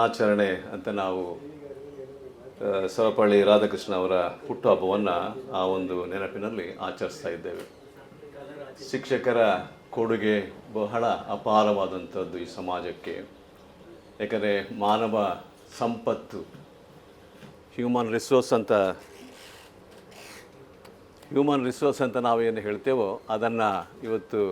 ದಿನಾಚರಣೆ ಅಂತ ನಾವು ಸವಪಳ್ಳಿ ರಾಧಾಕೃಷ್ಣ ಅವರ ಹುಟ್ಟುಹಬ್ಬವನ್ನು ಆ ಒಂದು ನೆನಪಿನಲ್ಲಿ ಆಚರಿಸ್ತಾ ಇದ್ದೇವೆ. ಶಿಕ್ಷಕರ ಕೊಡುಗೆ ಬಹಳ ಅಪಾರವಾದಂಥದ್ದು ಈ ಸಮಾಜಕ್ಕೆ. ಯಾಕಂದರೆ ಮಾನವ ಸಂಪತ್ತು, ಹ್ಯೂಮನ್ ರಿಸೋರ್ಸ್ ಅಂತ ನಾವೇನು ಹೇಳ್ತೇವೋ ಅದನ್ನು ಇವತ್ತು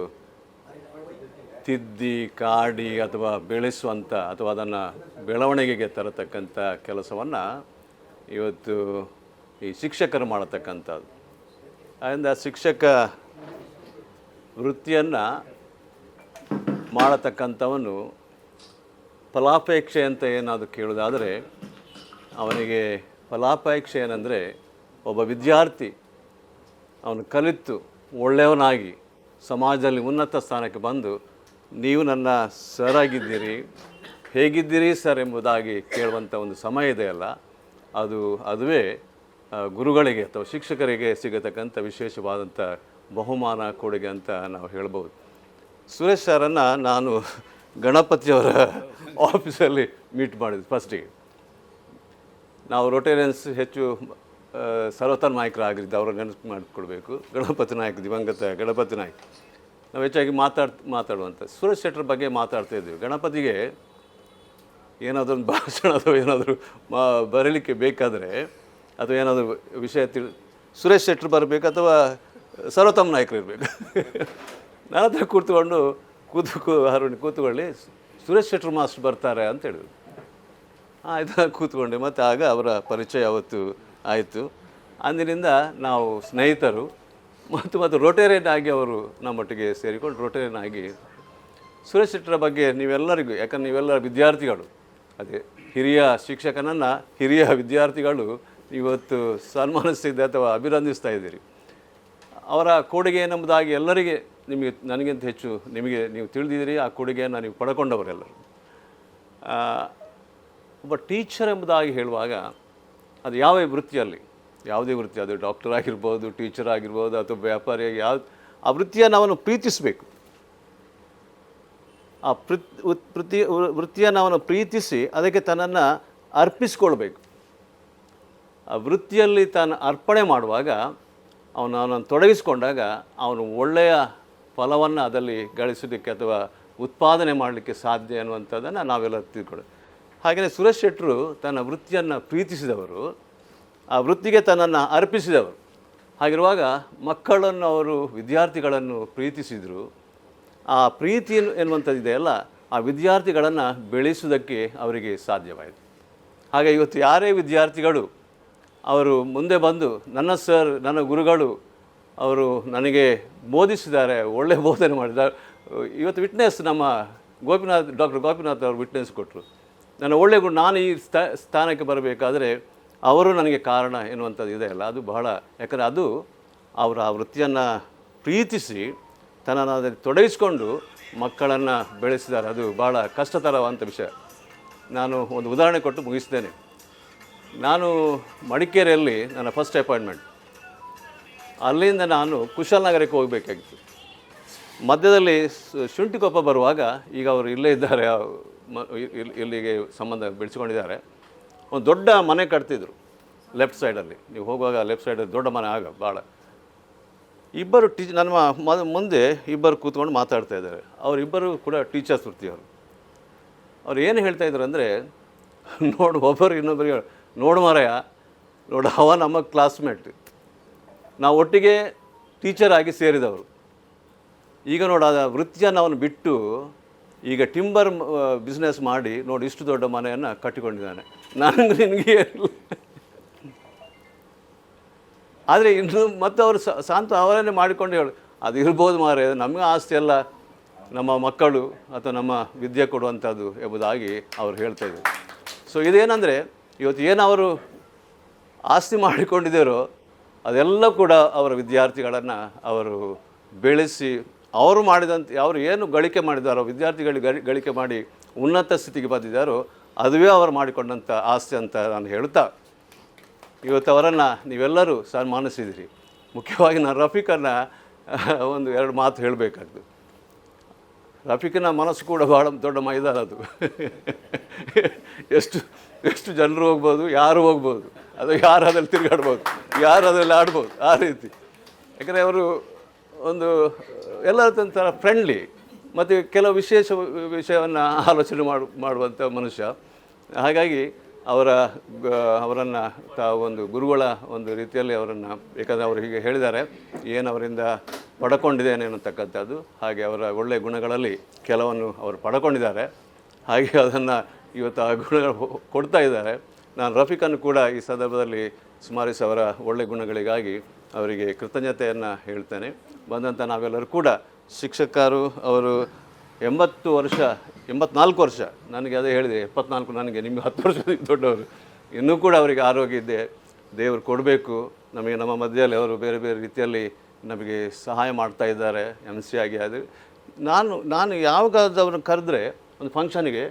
ತಿದ್ದಿ ಕಾಡಿ ಅಥವಾ ಬೆಳೆಸುವಂಥ ಅಥವಾ ಅದನ್ನು ಬೆಳವಣಿಗೆಗೆ ತರತಕ್ಕಂಥ ಕೆಲಸವನ್ನು ಇವತ್ತು ಈ ಶಿಕ್ಷಕರು ಮಾಡತಕ್ಕಂಥದ್ದು. ಆದ್ದರಿಂದ ಶಿಕ್ಷಕ ವೃತ್ತಿಯನ್ನು ಮಾಡತಕ್ಕಂಥವನು ಫಲಾಪೇಕ್ಷೆ ಅಂತ ಏನಾದರೂ ಕೇಳೋದಾದರೆ ಅವನಿಗೆ ಫಲಾಪೇಕ್ಷೆ ಏನಂದರೆ ಒಬ್ಬ ವಿದ್ಯಾರ್ಥಿ ಅವನು ಕಲಿತು ಒಳ್ಳೆಯವನಾಗಿ ಸಮಾಜದಲ್ಲಿ ಉನ್ನತ ಸ್ಥಾನಕ್ಕೆ ಬಂದು ನೀವು ನನ್ನ ಸರ್ ಆಗಿದ್ದೀರಿ, ಹೇಗಿದ್ದೀರಿ ಸರ್ ಎಂಬುದಾಗಿ ಕೇಳುವಂಥ ಒಂದು ಸಮಯ ಇದೆಯಲ್ಲ, ಅದುವೇ ಗುರುಗಳಿಗೆ ಅಥವಾ ಶಿಕ್ಷಕರಿಗೆ ಸಿಗತಕ್ಕಂಥ ವಿಶೇಷವಾದಂಥ ಬಹುಮಾನ ಕೊಡುಗೆ ಅಂತ ನಾವು ಹೇಳ್ಬೋದು. ಸುರೇಶ್ ಸರನ್ನು ನಾನು ಗಣಪತಿಯವರ ಆಫೀಸಲ್ಲಿ ಮೀಟ್ ಮಾಡಿದ್ವಿ ಫಸ್ಟಿಗೆ. ನಾವು ರೋಟೇರಿಯನ್ಸ್ ಹೆಚ್ಚು ಸರ್ವತನ್ ನಾಯಕರಾಗಿದ್ದು ಅವರ ನೆನಪು ಮಾಡಿಕೊಡ್ಬೇಕು. ಗಣಪತಿ ನಾಯಕ್, ದಿವಂಗತ ಗಣಪತಿ ನಾಯಕ್ ನಾವು ಹೆಚ್ಚಾಗಿ ಮಾತಾಡುವಂಥ ಸುರೇಶ್ ಶೆಟ್ಟರ್ ಬಗ್ಗೆ ಮಾತಾಡ್ತಾ ಇದ್ದೀವಿ. ಗಣಪತಿಗೆ ಏನಾದರೂ ಒಂದು ಭಾಷಣ ಅಥವಾ ಏನಾದರೂ ಬರೀಲಿಕ್ಕೆ ಬೇಕಾದರೆ ಅಥವಾ ಏನಾದರೂ ವಿಷಯ ಸುರೇಶ್ ಶೆಟ್ಟರ್ ಬರಬೇಕು ಅಥವಾ ಸರ್ವೋತ್ತಮ ನಾಯಕರು ಇರಬೇಕು. ನನ್ನ ಹತ್ರ ಕೂತ್ಕೊಳ್ಳಿ, ಸುರೇಶ್ ಶೆಟ್ಟರ್ ಮಾಸ್ಟರ್ ಬರ್ತಾರೆ ಅಂತ ಹೇಳಿದ್ರು. ಆಯ್ತು, ಕೂತ್ಕೊಂಡೆ. ಮತ್ತು ಆಗ ಅವರ ಪರಿಚಯ ಅವತ್ತು ಆಯಿತು. ಅಂದಿನಿಂದ ನಾವು ಸ್ನೇಹಿತರು ಮತ್ತು ರೋಟೇರಿಯನ್ ಆಗಿ ಅವರು ನಮ್ಮೊಟ್ಟಿಗೆ ಸೇರಿಕೊಂಡು ರೋಟೇರಿಯನ್ ಆಗಿ ಸುರೇಶ್ ಶೆಟ್ಟರ ಬಗ್ಗೆ ನೀವೆಲ್ಲರಿಗೂ, ಯಾಕಂದ್ರೆ ನೀವೆಲ್ಲ ವಿದ್ಯಾರ್ಥಿಗಳು, ಅದೇ ಹಿರಿಯ ಶಿಕ್ಷಕನನ್ನು ಹಿರಿಯ ವಿದ್ಯಾರ್ಥಿಗಳು ಇವತ್ತು ಸನ್ಮಾನಿಸ್ತಿದ್ದೆ ಅಥವಾ ಅಭಿನಂದಿಸ್ತಾ ಇದ್ದೀರಿ. ಅವರ ಕೊಡುಗೆ ಏನೆಂಬುದಾಗಿ ಎಲ್ಲರಿಗೆ ನನಗಿಂತ ಹೆಚ್ಚು ನೀವು ತಿಳಿದಿದ್ದೀರಿ. ಆ ಕೊಡುಗೆಯನ್ನು ನೀವು ಪಡ್ಕೊಂಡವರೆಲ್ಲರು. ಒಬ್ಬ ಟೀಚರ್ ಎಂಬುದಾಗಿ ಹೇಳುವಾಗ ಅದು ಯಾವ ವೃತ್ತಿಯಲ್ಲಿ, ಯಾವುದೇ ವೃತ್ತಿ, ಅದು ಡಾಕ್ಟರ್ ಆಗಿರ್ಬೋದು, ಟೀಚರ್ ಆಗಿರ್ಬೋದು, ಅಥವಾ ವ್ಯಾಪಾರಿಯಾಗಿ ಆ ವೃತ್ತಿಯನ್ನು ಅವನು ಪ್ರೀತಿಸಬೇಕು. ಆ ವೃತ್ತಿಯನ್ನು ಅವನು ಪ್ರೀತಿಸಿ ಅದಕ್ಕೆ ತನ್ನನ್ನು ಅರ್ಪಿಸ್ಕೊಳ್ಬೇಕು. ಆ ವೃತ್ತಿಯಲ್ಲಿ ತಾನು ಅರ್ಪಣೆ ಮಾಡುವಾಗ ಅವನನ್ನು ತೊಡಗಿಸ್ಕೊಂಡಾಗ ಅವನು ಒಳ್ಳೆಯ ಫಲವನ್ನು ಅದರಲ್ಲಿ ಗಳಿಸೋದಕ್ಕೆ ಅಥವಾ ಉತ್ಪಾದನೆ ಮಾಡಲಿಕ್ಕೆ ಸಾಧ್ಯ ಅನ್ನುವಂಥದ್ದನ್ನು ನಾವೆಲ್ಲ ತಿಳ್ಕೊಳ್ಳೋದು. ಹಾಗೆಯೇ ಸುರೇಶ್ ಶೆಟ್ಟರು ತನ್ನ ವೃತ್ತಿಯನ್ನು ಪ್ರೀತಿಸಿದವರು, ಆ ವೃತ್ತಿಗೆ ತನ್ನನ್ನು ಅರ್ಪಿಸಿದವರು. ಹಾಗಿರುವಾಗ ಮಕ್ಕಳನ್ನು ಅವರು, ವಿದ್ಯಾರ್ಥಿಗಳನ್ನು ಪ್ರೀತಿಸಿದರು. ಆ ಪ್ರೀತಿ ಎನ್ನುವಂಥದ್ದು ಇದೆಯಲ್ಲ, ಆ ವಿದ್ಯಾರ್ಥಿಗಳನ್ನು ಬೆಳೆಸುವುದಕ್ಕೆ ಅವರಿಗೆ ಸಾಧ್ಯವಾಯಿತು. ಹಾಗೆ ಇವತ್ತು ಯಾರೇ ವಿದ್ಯಾರ್ಥಿಗಳು ಅವರು ಮುಂದೆ ಬಂದು ನನ್ನ ಗುರುಗಳು ಅವರು ನನಗೆ ಬೋಧಿಸಿದ್ದಾರೆ, ಒಳ್ಳೆಯ ಬೋಧನೆ ಮಾಡಿದ್ದಾರೆ. ಇವತ್ತು ವಿಟ್ನೆಸ್ ನಮ್ಮ ಡಾಕ್ಟರ್ ಗೋಪಿನಾಥ್ ಅವರು ವಿಟ್ನೆಸ್ ಕೊಟ್ಟರು. ನನ್ನ ಒಳ್ಳೆಯ ಗುರು, ನಾನು ಈ ಸ್ಥಾನಕ್ಕೆ ಬರಬೇಕಾದರೆ ಅವರು ನನಗೆ ಕಾರಣ ಎನ್ನುವಂಥದ್ದು ಇದೆಯಲ್ಲ, ಅದು ಬಹಳ, ಯಾಕಂದರೆ ಅದು ಅವರ ಆ ವೃತ್ತಿಯನ್ನು ಪ್ರೀತಿಸಿ ತನ್ನನ್ನು ಅದರಲ್ಲಿ ತೊಡಗಿಸಿಕೊಂಡು ಮಕ್ಕಳನ್ನು ಬೆಳೆಸಿದ್ದಾರೆ. ಅದು ಭಾಳ ಕಷ್ಟತರವಾದಂಥ ವಿಷಯ. ನಾನು ಒಂದು ಉದಾಹರಣೆ ಕೊಟ್ಟು ಮುಗಿಸ್ತೇನೆ. ನಾನು ಮಡಿಕೇರಿಯಲ್ಲಿ ನನ್ನ ಫಸ್ಟ್ ಅಪಾಯಿಂಟ್ಮೆಂಟ್, ಅಲ್ಲಿಂದ ನಾನು ಕುಶಾಲನಗರಕ್ಕೆ ಹೋಗಬೇಕಾಗಿತ್ತು. ಮಧ್ಯದಲ್ಲಿ ಶುಂಠಿಕೊಪ್ಪ ಬರುವಾಗ, ಈಗ ಅವರು ಇಲ್ಲೇ ಇದ್ದಾರೆ, ಇಲ್ಲಿಗೆ ಸಂಬಂಧ ಬೆಳೆಸ್ಕೊಂಡಿದ್ದಾರೆ. ಒಂದು ದೊಡ್ಡ ಮನೆ ಕಟ್ತಿದ್ರು ಲೆಫ್ಟ್ ಸೈಡಲ್ಲಿ. ನೀವು ಹೋಗುವಾಗ ಲೆಫ್ಟ್ ಸೈಡಲ್ಲಿ ದೊಡ್ಡ ಮನೆ ಭಾಳ. ಇಬ್ಬರು ನನ್ನ ಮುಂದೆ ಇಬ್ಬರು ಕೂತ್ಕೊಂಡು ಮಾತಾಡ್ತಾ ಇದ್ದಾರೆ. ಅವರಿಬ್ಬರು ಕೂಡ ಟೀಚರ್ಸ್ ವೃತ್ತಿಯವರು. ಅವ್ರು ಏನು ಹೇಳ್ತಾಯಿದ್ರು ಅಂದರೆ, ಒಬ್ಬರು ಇನ್ನೊಬ್ಬರಿಗೆ, ನೋಡು ಮಾರಾಯ, ಅವ ನಮ್ಮ ಕ್ಲಾಸ್ಮೇಟ್, ನಾವು ಒಟ್ಟಿಗೆ ಟೀಚರ್ ಆಗಿ ಸೇರಿದವರು. ಈಗ ಆ ವೃತ್ತಿಯನ್ನು ಅವನು ಬಿಟ್ಟು ಈಗ ಟಿಂಬರ್ ಬಿಸ್ನೆಸ್ ಮಾಡಿ ಇಷ್ಟು ದೊಡ್ಡ ಮನೆಯನ್ನು ಕಟ್ಟಿಕೊಂಡಿದ್ದಾನೆ. ನಿನಗೆ ಆದರೆ ಇನ್ನು ಮತ್ತು ಅವರು ಅವರನ್ನೇ ಮಾಡಿಕೊಂಡು ಹೇಳು, ಅದು ಇರ್ಬೋದು ಮಾರೇ, ನಮಗೆ ಆಸ್ತಿ ಎಲ್ಲ ನಮ್ಮ ಮಕ್ಕಳು ಅಥವಾ ನಮ್ಮ ವಿದ್ಯೆ ಕೊಡುವಂಥದ್ದು ಎಂಬುದಾಗಿ ಅವರು ಹೇಳ್ತಾಯಿದ್ರು. ಸೊ ಇದೇನೆಂದರೆ, ಇವತ್ತು ಏನು ಅವರು ಆಸ್ತಿ ಮಾಡಿಕೊಂಡಿದ್ದಾರೋ ಅದೆಲ್ಲ ಕೂಡ ಅವರ ವಿದ್ಯಾರ್ಥಿಗಳನ್ನು ಅವರು ಬೆಳೆಸಿ, ಅವರು ಏನು ಗಳಿಕೆ ಮಾಡಿದ್ದಾರೋ, ವಿದ್ಯಾರ್ಥಿಗಳಿಗೆ ಗಳಿಕೆ ಮಾಡಿ ಉನ್ನತ ಸ್ಥಿತಿಗೆ ಬಂದಿದ್ದಾರೋ ಅದುವೇ ಅವರು ಮಾಡಿಕೊಂಡಂಥ ಆಸ್ತಿ ಅಂತ ನಾನು ಹೇಳ್ತಾ, ಇವತ್ತು ಅವರನ್ನು ನೀವೆಲ್ಲರೂ ರಫೀಕನ ಮನಸ್ಸು ಕೂಡ ಭಾಳ ದೊಡ್ಡ ಮೈದಾನ ಅದು. ಎಷ್ಟು ಎಷ್ಟು ಜನರು ಹೋಗ್ಬೋದು, ಯಾರು ಹೋಗ್ಬೋದು, ಅದು ಯಾರು ಅದ್ರಲ್ಲಿ ತಿರುಗಾಡ್ಬೋದು, ಯಾರು ಅದರಲ್ಲಿ ಆಡ್ಬೋದು, ಆ ರೀತಿ. ಯಾಕಂದರೆ ಅವರು ಒಂದು ಎಲ್ಲರ ಫ್ರೆಂಡ್ಲಿ ಮತ್ತು ಕೆಲವು ವಿಷಯವನ್ನು ಆಲೋಚನೆ ಮಾಡುವಂಥ ಮನುಷ್ಯ. ಹಾಗಾಗಿ ಅವರನ್ನು ಒಂದು ಗುರುಗಳ ಒಂದು ರೀತಿಯಲ್ಲಿ ಅವರನ್ನು, ಬೇಕಾದರೆ ಅವರು ಹೀಗೆ ಹೇಳಿದ್ದಾರೆ, ಏನು ಅವರಿಂದ ಪಡ್ಕೊಂಡಿದ್ದೇನೆ ಅನ್ನತಕ್ಕಂಥದ್ದು. ಹಾಗೆ ಅವರ ಒಳ್ಳೆಯ ಗುಣಗಳಲ್ಲಿ ಕೆಲವನ್ನು ಅವರು ಪಡ್ಕೊಂಡಿದ್ದಾರೆ. ಹಾಗೆ ಅದನ್ನು ಇವತ್ತು ಆ ಗುಣಗಳು ಕೊಡ್ತಾ ಇದ್ದಾರೆ. ನಾನು ರಫೀಕನ್ನು ಕೂಡ ಈ ಸಂದರ್ಭದಲ್ಲಿ ಸ್ಮರಿಸಿ ಅವರ ಒಳ್ಳೆಯ ಗುಣಗಳಿಗಾಗಿ ಅವರಿಗೆ ಕೃತಜ್ಞತೆಯನ್ನು ಹೇಳ್ತೇನೆ. ಬಂದಂಥ ನಾವೆಲ್ಲರೂ ಕೂಡ ಶಿಕ್ಷಕರು. ಅವರು 84 ವರ್ಷ, ನನಗೆ ಅದೇ ಹೇಳಿದೆ, 74 ನನಗೆ, ನಿಮಗೆ 10 ವರ್ಷ ದೊಡ್ಡವರು. ಇನ್ನೂ ಕೂಡ ಅವರಿಗೆ ಆರೋಗ್ಯ ಇದೆ, ದೇವರು ಕೊಡಬೇಕು ನಮಗೆ. ನಮ್ಮ ಮಧ್ಯದಲ್ಲಿ ಅವರು ಬೇರೆ ಬೇರೆ ರೀತಿಯಲ್ಲಿ ನಮಗೆ ಸಹಾಯ ಮಾಡ್ತಾ ಇದ್ದಾರೆ, MC ಆಗಿ. ಅದು ನಾನು ಯಾವಾಗಾದ್ರೂ ಅವ್ರನ್ನ ಕರೆದ್ರೆ ಒಂದು ಫಂಕ್ಷನಿಗೆ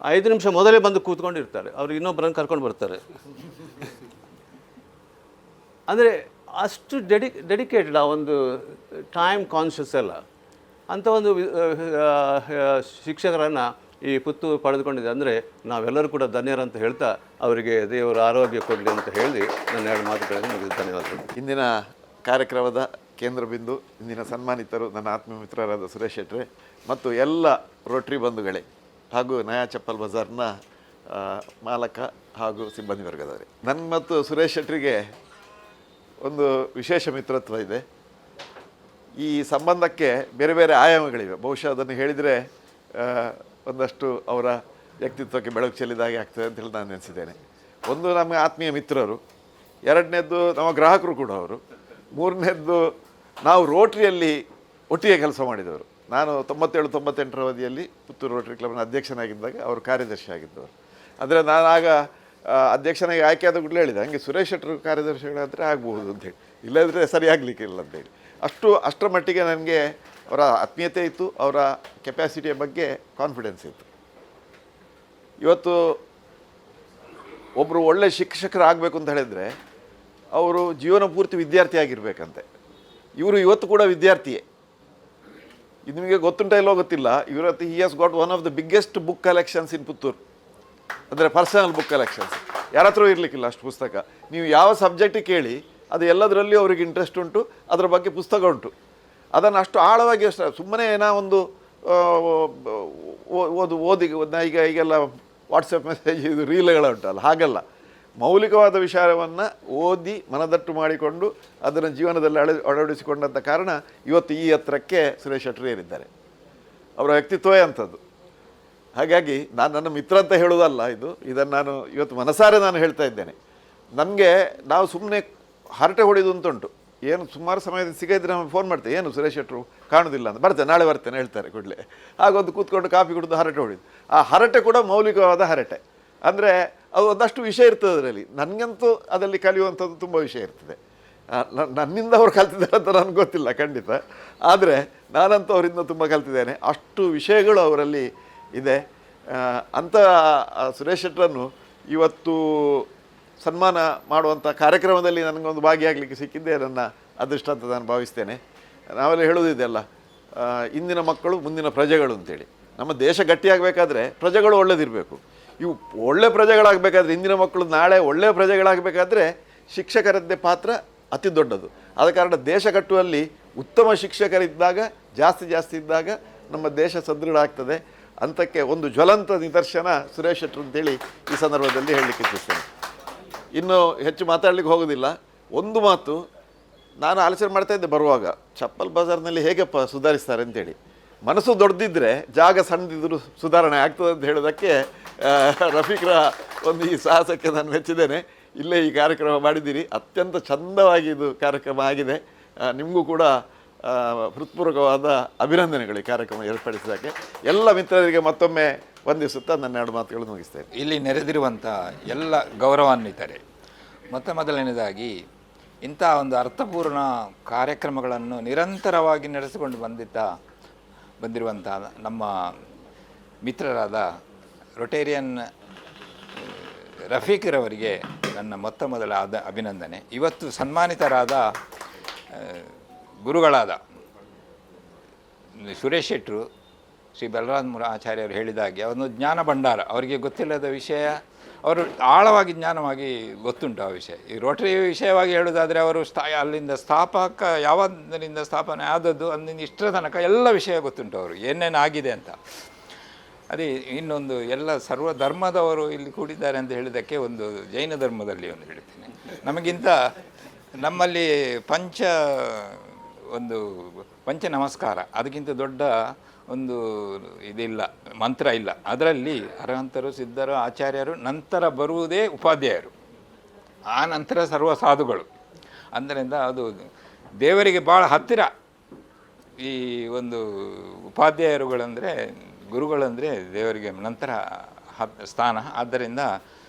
5 ನಿಮಿಷ ಮೊದಲೇ ಬಂದು ಕೂತ್ಕೊಂಡಿರ್ತಾರೆ. ಅವರು ಇನ್ನೊಬ್ಬರನ್ನು ಕರ್ಕೊಂಡು ಬರ್ತಾರೆ. ಅಂದರೆ ಅಷ್ಟು ಡೆಡಿಕೇಟೆಡ್, ಆ ಒಂದು ಟೈಮ್ ಕಾನ್ಷಿಯಸ್ ಎಲ್ಲ. ಅಂಥ ಒಂದು ಶಿಕ್ಷಕರನ್ನು ಈ ಪುತ್ತೂರು ಪಡೆದುಕೊಂಡಿದೆ. ಅಂದರೆ ನಾವೆಲ್ಲರೂ ಕೂಡ ಧನ್ಯರಂತ ಹೇಳ್ತಾ ಅವರಿಗೆ ದೇವರ ಆರೋಗ್ಯ ಕೊಡಲಿ ಅಂತ ಹೇಳಿ ನನ್ನ 2 ಮಾತುಗಳನ್ನು ಮುಗಿದು ಧನ್ಯವಾದಗಳು. ಇಂದಿನ ಕಾರ್ಯಕ್ರಮದ ಕೇಂದ್ರ ಬಿಂದು ಇಂದಿನ ಸನ್ಮಾನಿತರು ನನ್ನ ಆತ್ಮೀಯ ಮಿತ್ರರಾದ ಸುರೇಶ್ ಶೆಟ್ರೆ ಮತ್ತು ಎಲ್ಲ ರೋಟ್ರಿ ಬಂಧುಗಳೇ ಹಾಗೂ ನಯಾ ಚಪ್ಪಲ್ ಬಜಾರ್ನ ಮಾಲಕ ಹಾಗೂ ಸಿಬ್ಬಂದಿ ವರ್ಗದವರೇ. ನನ್ನ ಮತ್ತು ಸುರೇಶ್ ಶೆಟ್ರಿಗೆ ಒಂದು ವಿಶೇಷ ಮಿತ್ರತ್ವ ಇದೆ. ಈ ಸಂಬಂಧಕ್ಕೆ ಬೇರೆ ಬೇರೆ ಆಯಾಮಗಳಿವೆ. ಬಹುಶಃ ಅದನ್ನು ಹೇಳಿದರೆ ಒಂದಷ್ಟು ಅವರ ವ್ಯಕ್ತಿತ್ವಕ್ಕೆ ಬೆಳಕು ಚೆಲ್ಲಿದಾಗೆ ಆಗ್ತದೆ ಅಂತ ಹೇಳಿ ನಾನು ನೆನೆಸಿದ್ದೇನೆ. ಒಂದು, ನಮ್ಮ ಆತ್ಮೀಯ ಮಿತ್ರರು. 2ನೇದ್ದು ನಮ್ಮ ಗ್ರಾಹಕರು ಕೂಡ ಅವರು. 3ನೇದ್ದು ನಾವು ರೋಟ್ರಿಯಲ್ಲಿ ಒಟ್ಟಿಗೆ ಕೆಲಸ ಮಾಡಿದವರು. ನಾನು 97-98ರ ಅವಧಿಯಲ್ಲಿ ಪುತ್ತೂರು ರೋಟ್ರಿ ಕ್ಲಬ್ನ ಅಧ್ಯಕ್ಷನಾಗಿದ್ದಾಗ ಅವರು ಕಾರ್ಯದರ್ಶಿ ಆಗಿದ್ದವರು. ಅಂದರೆ ನಾನು ಆಗ ಅಧ್ಯಕ್ಷನಾಗಿ ಆಯ್ಕೆಯಾದ ಕೂಡಲೇ ಹೇಳಿದೆ, ಹಾಗೆ ಸುರೇಶ್ ಶೆಟ್ಟರು ಕಾರ್ಯದರ್ಶಿಗಳಾದರೆ ಆಗ್ಬೋದು ಅಂತೇಳಿ, ಇಲ್ಲದ್ರೆ ಸರಿ ಆಗಲಿಕ್ಕಿಲ್ಲ ಅಂತೇಳಿ. ಅಷ್ಟರ ಮಟ್ಟಿಗೆ ನನಗೆ ಅವರ ಆತ್ಮೀಯತೆ ಇತ್ತು, ಅವರ ಕೆಪ್ಯಾಸಿಟಿಯ ಬಗ್ಗೆ ಕಾನ್ಫಿಡೆನ್ಸ್ ಇತ್ತು. ಇವತ್ತು ಒಬ್ಬರು ಒಳ್ಳೆ ಶಿಕ್ಷಕರಾಗಬೇಕು ಅಂತ ಹೇಳಿದರೆ ಅವರು ಜೀವನ ಪೂರ್ತಿ ವಿದ್ಯಾರ್ಥಿ ಆಗಿರಬೇಕಂತೆ. ಇವರು ಇವತ್ತು ಕೂಡ ವಿದ್ಯಾರ್ಥಿಯೇ. ಇದು ನಿಮಗೆ ಗೊತ್ತುಂಟ ಇಲ್ಲೋ ಗೊತ್ತಿಲ್ಲ, ಇವತ್ತು he has got one of the biggest book collections in Puttur. ಅಂದರೆ ಪರ್ಸನಲ್ ಬುಕ್ ಕಲೆಕ್ಷನ್ಸ್ ಯಾರ ಹತ್ರ ಇರಲಿಕ್ಕಿಲ್ಲ ಅಷ್ಟು ಪುಸ್ತಕ. ನೀವು ಯಾವ ಸಬ್ಜೆಕ್ಟಿಗೆ ಕೇಳಿ ಅದು ಎಲ್ಲದರಲ್ಲಿಯೂ ಅವ್ರಿಗೆ ಇಂಟ್ರೆಸ್ಟ್ ಉಂಟು, ಅದರ ಬಗ್ಗೆ ಪುಸ್ತಕ ಉಂಟು. ಅದನ್ನು ಅಷ್ಟು ಆಳವಾಗಿ ಸುಮ್ಮನೆ ಏನೋ ಒಂದು ಓದಿ ಈಗೆಲ್ಲ ವಾಟ್ಸಪ್ ಮೆಸೇಜ್ ಇದು ರೀಲ್ಗಳು ಉಂಟಲ್ಲ, ಹಾಗಲ್ಲ. ಮೌಲಿಕವಾದ ವಿಚಾರವನ್ನು ಓದಿ ಮನದಟ್ಟು ಮಾಡಿಕೊಂಡು ಅದನ್ನು ಜೀವನದಲ್ಲಿ ಅಳವಡಿಸಿಕೊಂಡಂಥ ಕಾರಣ ಇವತ್ತು ಈ ಎತ್ತರಕ್ಕೆ ಸುರೇಶ್ ಶೆಟ್ಟರು ಏರಿದ್ದಾರೆ. ಅವರ ವ್ಯಕ್ತಿತ್ವವೇ ಅಂಥದ್ದು. ಹಾಗಾಗಿ ನಾನು ನನ್ನ ಮಿತ್ರ ಅಂತ ಹೇಳೋದಲ್ಲ, ಇದನ್ನು ನಾನು ಇವತ್ತು ಮನಸಾರೆ ನಾನು ಹೇಳ್ತಾ ಇದ್ದೇನೆ. ನಮಗೆ ನಾವು ಸುಮ್ಮನೆ ಹರಟೆ ಹೊಡೆದು ಅಂತುಂಟು. ಏನು ಸುಮಾರು ಸಮಯದಿಂದ ಸಿಗದಿದ್ರೆ ನಮಗೆ ಫೋನ್ ಮಾಡ್ತೇವೆ, ಏನು ಸುರೇಶ್ ಶೆಟ್ಟರು ಕಾಣೋದಿಲ್ಲ ಅಂತ. ಬರ್ತೇನೆ, ನಾಳೆ ಬರ್ತೇನೆ ಹೇಳ್ತಾರೆ ಕೂಡಲೇ. ಹಾಗೊಂದು ಕೂತ್ಕೊಂಡು ಕಾಫಿ ಕುಡಿದು ಹರಟೆ ಹೊಡಿದು. ಆ ಹರಟೆ ಕೂಡ ಮೌಲಿಕವಾದ ಹರಟೆ. ಅಂದರೆ ಅದು ಒಂದಷ್ಟು ವಿಷಯ ಇರ್ತದೆ ಅದರಲ್ಲಿ. ನನಗಂತೂ ಅದರಲ್ಲಿ ಕಲಿಯುವಂಥದ್ದು ತುಂಬ ವಿಷಯ ಇರ್ತದೆ. ನನ್ನಿಂದ ಅವ್ರು ಕಲ್ತಿದ್ದಾರೆ ಅಂತ ನನಗೆ ಗೊತ್ತಿಲ್ಲ ಖಂಡಿತ, ಆದರೆ ನಾನಂತೂ ಅವರಿಂದ ತುಂಬ ಕಲ್ತಿದ್ದೇನೆ. ಅಷ್ಟು ವಿಷಯಗಳು ಅವರಲ್ಲಿ ಇದೆ. ಅಂಥ ಸುರೇಶ್ ಶೆಟ್ಟರನ್ನು ಇವತ್ತು ಸನ್ಮಾನ ಮಾಡುವಂಥ ಕಾರ್ಯಕ್ರಮದಲ್ಲಿ ನನಗೊಂದು ಭಾಗಿಯಾಗಲಿಕ್ಕೆ ಸಿಕ್ಕಿದ್ದೇ ನನ್ನ ಅದೃಷ್ಟ ಅಂತ ನಾನು ಭಾವಿಸ್ತೇನೆ. ನಾವೆಲ್ಲ ಹೇಳೋದಿದೆಯಲ್ಲ, ಇಂದಿನ ಮಕ್ಕಳು ಮುಂದಿನ ಪ್ರಜೆಗಳು ಅಂತೇಳಿ. ನಮ್ಮ ದೇಶ ಗಟ್ಟಿಯಾಗಬೇಕಾದ್ರೆ ಪ್ರಜೆಗಳು ಒಳ್ಳೆದಿರಬೇಕು. ಇವು ಒಳ್ಳೆ ಪ್ರಜೆಗಳಾಗಬೇಕಾದ್ರೆ, ಇಂದಿನ ಮಕ್ಕಳು ನಾಳೆ ಒಳ್ಳೆಯ ಪ್ರಜೆಗಳಾಗಬೇಕಾದ್ರೆ ಶಿಕ್ಷಕರದ್ದೇ ಪಾತ್ರ ಅತಿ ದೊಡ್ಡದು. ಆದ ಕಾರಣ ದೇಶ ಕಟ್ಟುವಲ್ಲಿ ಉತ್ತಮ ಶಿಕ್ಷಕರಿದ್ದಾಗ, ಜಾಸ್ತಿ ಇದ್ದಾಗ ನಮ್ಮ ದೇಶ ಸದೃಢ ಆಗ್ತದೆ. ಅಂಥಕ್ಕೆ ಒಂದು ಜ್ವಲಂತ ನಿದರ್ಶನ ಸುರೇಶ್ ಶೆಟ್ಟರು ಅಂತೇಳಿ ಈ ಸಂದರ್ಭದಲ್ಲಿ ಹೇಳಲಿಕ್ಕೆ ಇಚ್ಛಿಸ್ತೇನೆ. ಇನ್ನು ಹೆಚ್ಚು ಮಾತಾಡಲಿಕ್ಕೆ ಹೋಗೋದಿಲ್ಲ. ಒಂದು ಮಾತು ನಾನು ಆಲೋಚನೆ ಮಾಡ್ತಾಯಿದ್ದೆ ಬರುವಾಗ, ಚಪ್ಪಲ್ ಬಜಾರ್ನಲ್ಲಿ ಹೇಗಪ್ಪ ಸುಧಾರಿಸ್ತಾರೆ ಅಂತೇಳಿ. ಮನಸ್ಸು ದೊಡ್ಡದಿದ್ದರೆ ಜಾಗ ಸಣ್ಣದಿದ್ದರೂ ಸುಧಾರಣೆ ಆಗ್ತದೆ ಅಂತ ಹೇಳೋದಕ್ಕೆ ರಫೀಕ್ರ ಒಂದು ಈ ಸಾಹಸಕ್ಕೆ ನಾನು ಮೆಚ್ಚಿದ್ದೇನೆ. ಇಲ್ಲೇ ಈ ಕಾರ್ಯಕ್ರಮ ಮಾಡಿದ್ದೀರಿ, ಅತ್ಯಂತ ಚಂದವಾಗಿ ಇದು ಕಾರ್ಯಕ್ರಮ ಆಗಿದೆ. ನಿಮಗೂ ಕೂಡ ಹೃತ್ಪೂರ್ವಕವಾದ ಅಭಿನಂದನೆಗಳು ಈ ಕಾರ್ಯಕ್ರಮ ಏರ್ಪಡಿಸಿದ್ದಕ್ಕೆ. ಎಲ್ಲ ಮಿತ್ರರಿಗೆ ಮತ್ತೊಮ್ಮೆ ವಂದಿಸುತ್ತಾ ನನ್ನ 2 ಮಾತುಗಳನ್ನು ಮುಗಿಸ್ತೇನೆ. ಇಲ್ಲಿ ನೆರೆದಿರುವಂಥ ಎಲ್ಲ ಗೌರವಾನ್ವಿತರೆ, ಮೊದಲನೇದಾಗಿ ಇಂಥ ಒಂದು ಅರ್ಥಪೂರ್ಣ ಕಾರ್ಯಕ್ರಮಗಳನ್ನು ನಿರಂತರವಾಗಿ ನಡೆಸಿಕೊಂಡು ಬಂದಿರುವಂಥ ನಮ್ಮ ಮಿತ್ರರಾದ ರೊಟೇರಿಯನ್ ರಫೀಕ್ರವರಿಗೆ ನನ್ನ ಮೊದಲ ಅಭಿನಂದನೆ. ಇವತ್ತು ಸನ್ಮಾನಿತರಾದ ಗುರುಗಳಾದ ಸುರೇಶ್ ಶೆಟ್ಟರು ಶ್ರೀ ಬಲರಾಮ ಆಚಾರ್ಯರು ಹೇಳಿದ ಹಾಗೆ ಅವನು ಜ್ಞಾನ ಭಂಡಾರ. ಅವರಿಗೆ ಗೊತ್ತಿಲ್ಲದ ವಿಷಯ ಅವರು ಆಳವಾಗಿ ಜ್ಞಾನವಾಗಿ ಗೊತ್ತುಂಟು ಆ ವಿಷಯ. ಈ ರೋಟರಿ ವಿಷಯವಾಗಿ ಹೇಳೋದಾದರೆ ಅವರು ಅಲ್ಲಿಂದ ಸ್ಥಾಪಕ ಯಾವಾಗಿಂದ ಸ್ಥಾಪನೆ ಆದದ್ದು ಅಲ್ಲಿಂದ ಇಷ್ಟರ ತನಕ ಎಲ್ಲ ವಿಷಯ ಗೊತ್ತುಂಟು ಅವರು ಏನೇನು ಆಗಿದೆ ಅಂತ. ಅದೇ ಇನ್ನೊಂದು ಎಲ್ಲ ಸರ್ವ ಧರ್ಮದವರು ಇಲ್ಲಿ ಕೂಡಿದ್ದಾರೆ ಅಂತ ಹೇಳಿದ್ದಕ್ಕೆ ಒಂದು ಜೈನ ಧರ್ಮದಲ್ಲಿ ಒಂದು ಹೇಳ್ತೀನಿ, ನಮಗಿಂತ ನಮ್ಮಲ್ಲಿ ಪಂಚ ನಮಸ್ಕಾರ ಅದಕ್ಕಿಂತ ದೊಡ್ಡ ಒಂದು ಇದಿಲ್ಲ, ಮಂತ್ರ ಇಲ್ಲ. ಅದರಲ್ಲಿ ಅರಹಂತರು, ಸಿದ್ಧರು, ಆಚಾರ್ಯರು, ನಂತರ ಬರುವುದೇ ಉಪಾಧ್ಯಾಯರು, ಆ ನಂತರ ಸರ್ವ ಸಾಧುಗಳು. ಆದ್ದರಿಂದ ಅದು ದೇವರಿಗೆ ಭಾಳ ಹತ್ತಿರ ಈ ಒಂದು ಉಪಾಧ್ಯಾಯರುಗಳಂದರೆ, ಗುರುಗಳಂದರೆ ದೇವರಿಗೆ ನಂತರ ಸ್ಥಾನ. ಆದ್ದರಿಂದ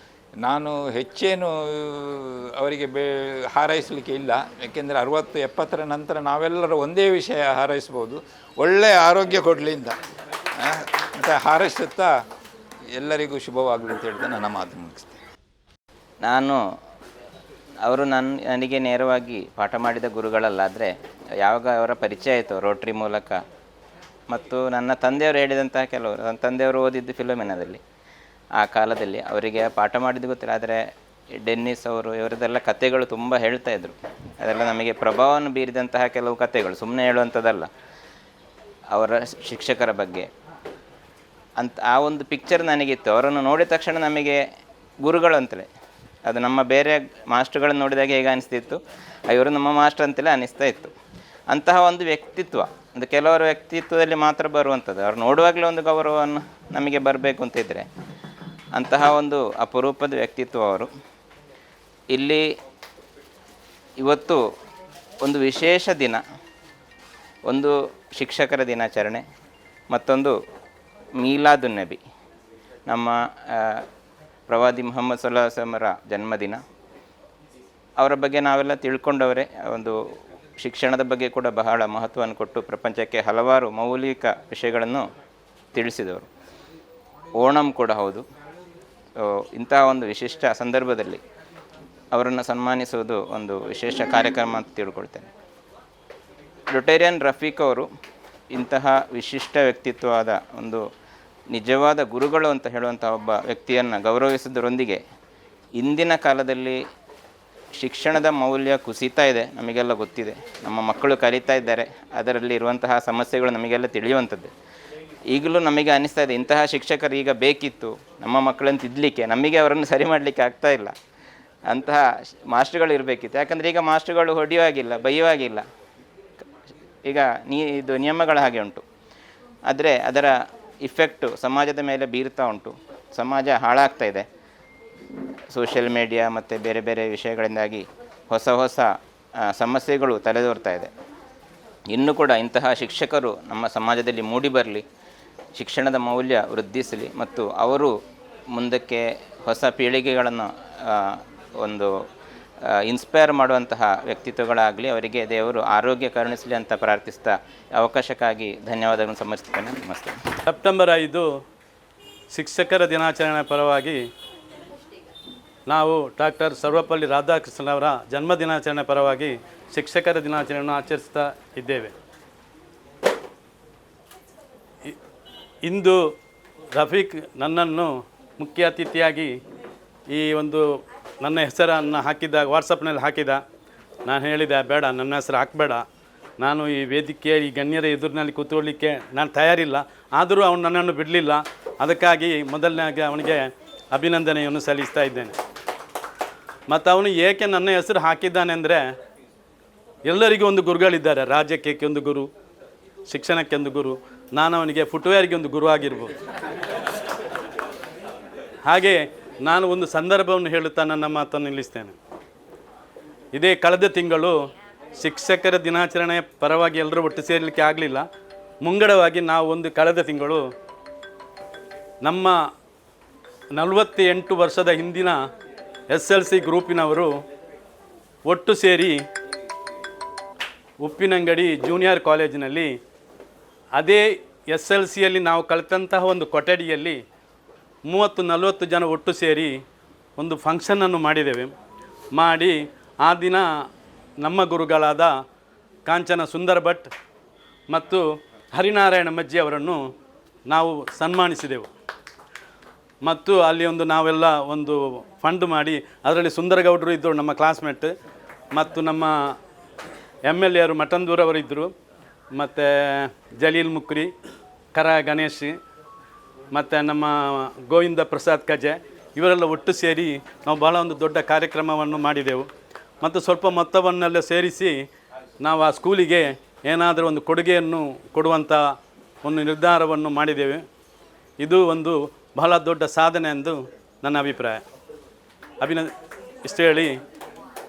ನಾನು ಹೆಚ್ಚೇನು ಅವರಿಗೆ ಹಾರೈಸಲಿಕ್ಕೆ ಇಲ್ಲ, ಏಕೆಂದರೆ 60-70 ನಂತರ ನಾವೆಲ್ಲರೂ ಒಂದೇ ವಿಷಯ ಹಾರೈಸ್ಬೋದು, ಒಳ್ಳೆಯ ಆರೋಗ್ಯ ಕೊಡಲಿ ಅಂತ ಮತ್ತು ಹಾರೈಸುತ್ತಾ ಎಲ್ಲರಿಗೂ ಶುಭವಾಗಲಿ ಅಂತ ಹೇಳ್ತಾ ನನ್ನ ಮಾತು ಮುಗಿಸ್ತೇನೆ. ಅವರು ನನಗೆ ನೇರವಾಗಿ ಪಾಠ ಮಾಡಿದ ಗುರುಗಳಲ್ಲ, ಆದರೆ ಯಾವಾಗ ಅವರ ಪರಿಚಯ ಆಯಿತು ರೋಟ್ರಿ ಮೂಲಕ, ಮತ್ತು ನನ್ನ ತಂದೆಯವರು ಹೇಳಿದಂತಹ ಕೆಲವರು, ನನ್ನ ತಂದೆಯವರು ಓದಿದ್ದು ಫಿಲೋಮಿನಾದಲ್ಲಿ, ಆ ಕಾಲದಲ್ಲಿ ಅವರಿಗೆ ಪಾಠ ಮಾಡಿದ್ದು ಗೊತ್ತಿಲ್ಲ, ಆದರೆ ಡೆನ್ನಿಸ್ ಅವರು ಇವರದೆಲ್ಲ ಕಥೆಗಳು ತುಂಬ ಹೇಳ್ತಾಯಿದ್ರು. ಅದೆಲ್ಲ ನಮಗೆ ಪ್ರಭಾವವನ್ನು ಬೀರಿದಂತಹ ಕೆಲವು ಕಥೆಗಳು, ಸುಮ್ಮನೆ ಹೇಳುವಂಥದ್ದಲ್ಲ, ಅವರ ಶಿಕ್ಷಕರ ಬಗ್ಗೆ ಅಂತ ಆ ಒಂದು ಪಿಕ್ಚರ್ ನನಗಿತ್ತು. ಅವರನ್ನು ನೋಡಿದ ತಕ್ಷಣ ನಮಗೆ ಗುರುಗಳು ಅಂತಲೇ, ಅದು ನಮ್ಮ ಬೇರೆ ಮಾಸ್ಟರ್ಗಳನ್ನು ನೋಡಿದಾಗ ಹೇಗೆ ಅನಿಸ್ತಿತ್ತು, ಇವರು ನಮ್ಮ ಮಾಸ್ಟರ್ ಅಂತಲೇ ಅನಿಸ್ತಾ ಇತ್ತು. ಅಂತಹ ಒಂದು ವ್ಯಕ್ತಿತ್ವ, ಒಂದು ಕೆಲವರ ವ್ಯಕ್ತಿತ್ವದಲ್ಲಿ ಮಾತ್ರ ಬರುವಂಥದ್ದು. ಅವ್ರು ನೋಡುವಾಗಲೇ ಒಂದು ಗೌರವವನ್ನು ನಮಗೆ ಬರಬೇಕು ಅಂತಿದ್ದರೆ ಅಂತಹ ಒಂದು ಅಪರೂಪದ ವ್ಯಕ್ತಿತ್ವ ಅವರು. ಇಲ್ಲಿ ಇವತ್ತು ಒಂದು ವಿಶೇಷ ದಿನ, ಒಂದು ಶಿಕ್ಷಕರ ದಿನಾಚರಣೆ, ಮತ್ತೊಂದು ಮೀಲಾದುನ್ ನಬಿ, ನಮ್ಮ ಪ್ರವಾದಿ ಮುಹಮ್ಮದ್ ಸಲ್ಲಲ್ಲಾಹು ಅಲೈಹಿ ವಸಲ್ಲಮರ ಜನ್ಮದಿನ. ಅವರ ಬಗ್ಗೆ ನಾವೆಲ್ಲ ತಿಳ್ಕೊಂಡವರೇ. ಒಂದು ಶಿಕ್ಷಣದ ಬಗ್ಗೆ ಕೂಡ ಬಹಳ ಮಹತ್ವವನ್ನು ಕೊಟ್ಟು ಪ್ರಪಂಚಕ್ಕೆ ಹಲವಾರು ಮೌಲಿಕ ವಿಷಯಗಳನ್ನು ತಿಳಿಸಿದವರು. ಓಣಂ ಕೂಡ ಹೌದು. ಇಂತಹ ಒಂದು ವಿಶಿಷ್ಟ ಸಂದರ್ಭದಲ್ಲಿ ಅವರನ್ನು ಸನ್ಮಾನಿಸುವುದು ಒಂದು ವಿಶೇಷ ಕಾರ್ಯಕ್ರಮ ಅಂತ ತಿಳ್ಕೊಳ್ತೇನೆ. ರೊಟೇರಿಯನ್ ರಫೀಕ್ ಅವರು ಇಂತಹ ವಿಶಿಷ್ಟ ವ್ಯಕ್ತಿತ್ವವಾದ ಒಂದು ನಿಜವಾದ ಗುರುಗಳು ಅಂತ ಹೇಳುವಂಥ ಒಬ್ಬ ವ್ಯಕ್ತಿಯನ್ನು ಗೌರವಿಸುವುದರೊಂದಿಗೆ, ಇಂದಿನ ಕಾಲದಲ್ಲಿ ಶಿಕ್ಷಣದ ಮೌಲ್ಯ ಕುಸಿತಾ ಇದೆ, ನಮಗೆಲ್ಲ ಗೊತ್ತಿದೆ. ನಮ್ಮ ಮಕ್ಕಳು ಕಲಿತಾ ಇದ್ದಾರೆ, ಅದರಲ್ಲಿ ಇರುವಂತಹ ಸಮಸ್ಯೆಗಳು ನಮಗೆಲ್ಲ ತಿಳಿಯುವಂಥದ್ದು. ಈಗಲೂ ನಮಗೆ ಅನ್ನಿಸ್ತಾ ಇದೆ, ಇಂತಹ ಶಿಕ್ಷಕರು ಈಗ ಬೇಕಿತ್ತು ನಮ್ಮ ಮಕ್ಕಳನ್ನು ತಿದ್ದಲಿಕ್ಕೆ, ನಮಗೆ ಅವರನ್ನು ಸರಿ ಮಾಡಲಿಕ್ಕೆ ಆಗ್ತಾಯಿಲ್ಲ. ಅಂತಹ ಮಾಸ್ಟರ್ಗಳು ಇರಬೇಕಿತ್ತು. ಯಾಕಂದರೆ ಈಗ ಮಾಸ್ಟರ್ಗಳು ಹೊಡೆಯುವಾಗಿಲ್ಲ, ಬೈಯುವಾಗಿಲ್ಲ, ಈಗ ಇದು ನಿಯಮಗಳ ಹಾಗೆ ಉಂಟು. ಆದರೆ ಅದರ ಇಫೆಕ್ಟು ಸಮಾಜದ ಮೇಲೆ ಬೀರ್ತಾ ಉಂಟು. ಸಮಾಜ ಹಾಳಾಗ್ತಾ ಇದೆ. ಸೋಷಿಯಲ್ ಮೀಡಿಯಾ ಮತ್ತು ಬೇರೆ ಬೇರೆ ವಿಷಯಗಳಿಂದಾಗಿ ಹೊಸ ಹೊಸ ಸಮಸ್ಯೆಗಳು ತಲೆದೋರ್ತಾ ಇದೆ. ಇನ್ನೂ ಕೂಡ ಇಂತಹ ಶಿಕ್ಷಕರು ನಮ್ಮ ಸಮಾಜದಲ್ಲಿ ಮೂಡಿ ಬರಲಿ, ಶಿಕ್ಷಣದ ಮೌಲ್ಯ ವೃದ್ಧಿಸಲಿ, ಮತ್ತು ಅವರು ಮುಂದಕ್ಕೆ ಹೊಸ ಪೀಳಿಗೆಗಳನ್ನು ಒಂದು ಇನ್ಸ್ಪೈರ್ ಮಾಡುವಂತಹ ವ್ಯಕ್ತಿತ್ವಗಳಾಗಲಿ, ಅವರಿಗೆ ದೇವರು ಆರೋಗ್ಯ ಕರುಣಿಸಲಿ ಅಂತ ಪ್ರಾರ್ಥಿಸ್ತಾ ಅವಕಾಶಕ್ಕಾಗಿ ಧನ್ಯವಾದಗಳನ್ನು ಸಮರ್ಪಿಸ್ತೇನೆ. ನಮಸ್ತೆ. ಸೆಪ್ಟೆಂಬರ್ 5 ಶಿಕ್ಷಕರ ದಿನಾಚರಣೆ ಪರವಾಗಿ ನಾವು ಡಾಕ್ಟರ್ ಸರ್ವಪಲ್ಲಿ ರಾಧಾಕೃಷ್ಣನವರ ಜನ್ಮದಿನಾಚರಣೆ ಪರವಾಗಿ ಶಿಕ್ಷಕರ ದಿನಾಚರಣೆಯನ್ನು ಆಚರಿಸ್ತಾ ಇದ್ದೇವೆ. ಇಂದು ರಫೀಕ್ ನನ್ನನ್ನು ಮುಖ್ಯ ಅತಿಥಿಯಾಗಿ ಈ ಒಂದು ನನ್ನ ಹೆಸರನ್ನು ಹಾಕಿದಾಗ, ವಾಟ್ಸಪ್ನಲ್ಲಿ ಹಾಕಿದ. ನಾನು ಹೇಳಿದೆ, ಬೇಡ, ನನ್ನ ಹೆಸರು ಹಾಕಬೇಡ, ನಾನು ಈ ವೇದಿಕೆ ಈ ಗಣ್ಯರ ಎದುರಿನಲ್ಲಿ ಕೂತ್ಕೊಳ್ಳಿಕ್ಕೆ ನಾನು ತಯಾರಿಲ್ಲ. ಆದರೂ ಅವನು ನನ್ನನ್ನು ಬಿಡಲಿಲ್ಲ. ಅದಕ್ಕಾಗಿ ಮೊದಲನೇಗೆ ಅವನಿಗೆ ಅಭಿನಂದನೆಯನ್ನು ಸಲ್ಲಿಸ್ತಾ ಇದ್ದೇನೆ. ಮತ್ತು ಅವನು ಏಕೆ ನನ್ನ ಹೆಸರು ಹಾಕಿದ್ದಾನೆ ಅಂದರೆ, ಎಲ್ಲರಿಗೂ ಒಂದು ಗುರುಗಳಿದ್ದಾರೆ. ರಾಜಕೀಯಕ್ಕೆ ಒಂದು ಗುರು, ಶಿಕ್ಷಣಕ್ಕೆ ಒಂದು ಗುರು, ನಾನು ಅವನಿಗೆ ಫುಟ್ವೇರ್ಗೆ ಒಂದು ಗುರು ಆಗಿರ್ಬೋದು. ಹಾಗೆ ನಾನು ಒಂದು ಸಂದರ್ಭವನ್ನು ಹೇಳುತ್ತಾ ನನ್ನ ಮಾತನ್ನು ನಿಲ್ಲಿಸ್ತೇನೆ. ಇದೇ ಕಳೆದ ತಿಂಗಳು ಶಿಕ್ಷಕರ ದಿನಾಚರಣೆ ಪರವಾಗಿ ಎಲ್ಲರೂ ಒಟ್ಟು ಸೇರಲಿಕ್ಕೆ ಆಗಲಿಲ್ಲ. ಮುಂಗಡವಾಗಿ ನಾವು ಒಂದು ಕಳೆದ ತಿಂಗಳು ನಮ್ಮ 48 ವರ್ಷದ ಹಿಂದಿನ SLC ಗ್ರೂಪಿನವರು ಒಟ್ಟು ಸೇರಿ ಉಪ್ಪಿನಂಗಡಿ ಜೂನಿಯರ್ ಕಾಲೇಜಿನಲ್ಲಿ ಅದೇ SLCಯಲ್ಲಿ ನಾವು ಕಲಿತಂತಹ ಒಂದು ಕೊಠಡಿಯಲ್ಲಿ 30-40 ಜನ ಒಟ್ಟು ಸೇರಿ ಒಂದು ಫಂಕ್ಷನನ್ನು ಮಾಡಿದ್ದೇವೆ. ಮಾಡಿ ಆ ದಿನ ನಮ್ಮ ಗುರುಗಳಾದ ಕಾಂಚನ ಸುಂದರ ಭಟ್ ಮತ್ತು ಹರಿನಾರಾಯಣ ಮಜ್ಜಿ ಅವರನ್ನು ನಾವು ಸನ್ಮಾನಿಸಿದೆವು. ಮತ್ತು ಅಲ್ಲಿ ನಾವೆಲ್ಲ ಒಂದು ಫಂಡ್ ಮಾಡಿ ಅದರಲ್ಲಿ ಸುಂದರಗೌಡರು ಇದ್ದರು, ನಮ್ಮ ಕ್ಲಾಸ್ಮೇಟ್, ಮತ್ತು ನಮ್ಮ MLA ಅವರು ಮಠಂದೂರವರಿದ್ದರು, ಮತ್ತು ಜಲೀಲ್ ಮುಕ್ರಿ, ಕರ ಗಣೇಶ್, ಮತ್ತು ನಮ್ಮ ಗೋವಿಂದ ಪ್ರಸಾದ್ ಕಜೆ, ಇವರೆಲ್ಲ ಒಟ್ಟು ಸೇರಿ ನಾವು ಭಾಳ ಒಂದು ದೊಡ್ಡ ಕಾರ್ಯಕ್ರಮವನ್ನು ಮಾಡಿದೆವು. ಮತ್ತು ಸ್ವಲ್ಪ ಮೊತ್ತವನ್ನೆಲ್ಲ ಸೇರಿಸಿ ನಾವು ಆ ಸ್ಕೂಲಿಗೆ ಏನಾದರೂ ಒಂದು ಕೊಡುಗೆಯನ್ನು ಕೊಡುವಂಥ ಒಂದು ನಿರ್ಧಾರವನ್ನು ಮಾಡಿದ್ದೇವೆ. ಇದು ಒಂದು ಬಹಳ ದೊಡ್ಡ ಸಾಧನೆ ಎಂದು ನನ್ನ ಅಭಿಪ್ರಾಯ. ಇಷ್ಟು ಹೇಳಿ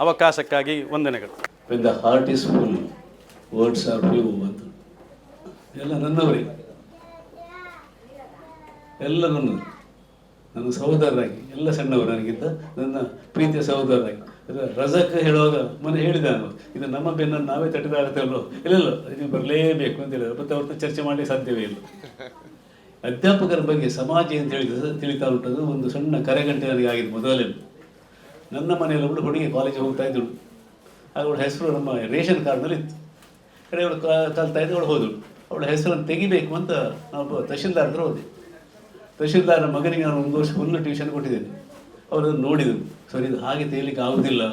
ಅವಕಾಶಕ್ಕಾಗಿ ವಂದನೆಗಳು. When the heart is full, words are few ಅಂತ ಎಲ್ಲ ನನ್ನವರೇ, ಎಲ್ಲ ನನ್ನವರು, ನನ್ನ ಸಹೋದರರಾಗಿ, ಎಲ್ಲ ಸಣ್ಣವರು ನನಗಿಂತ ನನ್ನ ಪ್ರೀತಿಯ ಸಹೋದರರಾಗಿ. ರಜಾಕ್ ಹೇಳುವಾಗ ಮೊನ್ನೆ ಹೇಳಿದ ನಾನು, ಇದು ನಮ್ಮ ಬೆನ್ನನ್ನು ನಾವೇ ತಟ್ಟಿದಾಗುತ್ತಲ್ಲೋ, ಇಲ್ಲ ನೀವು ಬರಲೇಬೇಕು ಅಂತ ಹೇಳಿದ್ರು. ಮತ್ತು ಅವ್ರನ್ನ ಚರ್ಚೆ ಮಾಡಲಿಕ್ಕೆ ಸಾಧ್ಯವೇ ಇಲ್ಲ. ಅಧ್ಯಾಪಕರ ಬಗ್ಗೆ ಸಮಾಜ ಅಂತ ಹೇಳಿದ ತಿಳಿತಾ ಉಂಟದು ಒಂದು ಸಣ್ಣ ಕರೆಗಂಟೆ ನನಗೆ ಆಗಿದೆ. ಮೊದಲೇ ನನ್ನ ಮನೆಯಲ್ಲಿ ಒಬ್ಬಳು ಹುಡುಗಿ ಕಾಲೇಜಿಗೆ ಹೋಗ್ತಾ ಇದ್ದಳು. ಅವಳ ಹೆಸರು ನಮ್ಮ ರೇಷನ್ ಕಾರ್ಡ್ನಲ್ಲಿ ಇತ್ತು. ಕಡೆ ಅವಳು ಕಲ್ತಾ ಇದ್ದು ಅವಳು ಹೋದಳು. ಅವಳ ಹೆಸರನ್ನು ತೆಗಿಬೇಕು ಅಂತ ನಾವು ತಹಶೀಲ್ದಾರ್ ಹತ್ರ ಹೋದೆ. ತಹಶೀಲ್ದಾರನ ಮಗನಿಗೆ ನಾನು 1 ವರ್ಷ ಫುಲ್ಲು ಟ್ಯೂಷನ್ ಕೊಟ್ಟಿದ್ದೇನೆ. ಅವರನ್ನು ನೋಡಿದರು. ಸರಿ, ಇದು ಹಾಗೆ ತೆಗಿಲಿಕ್ಕೆ ಆಗೋದಿಲ್ಲ,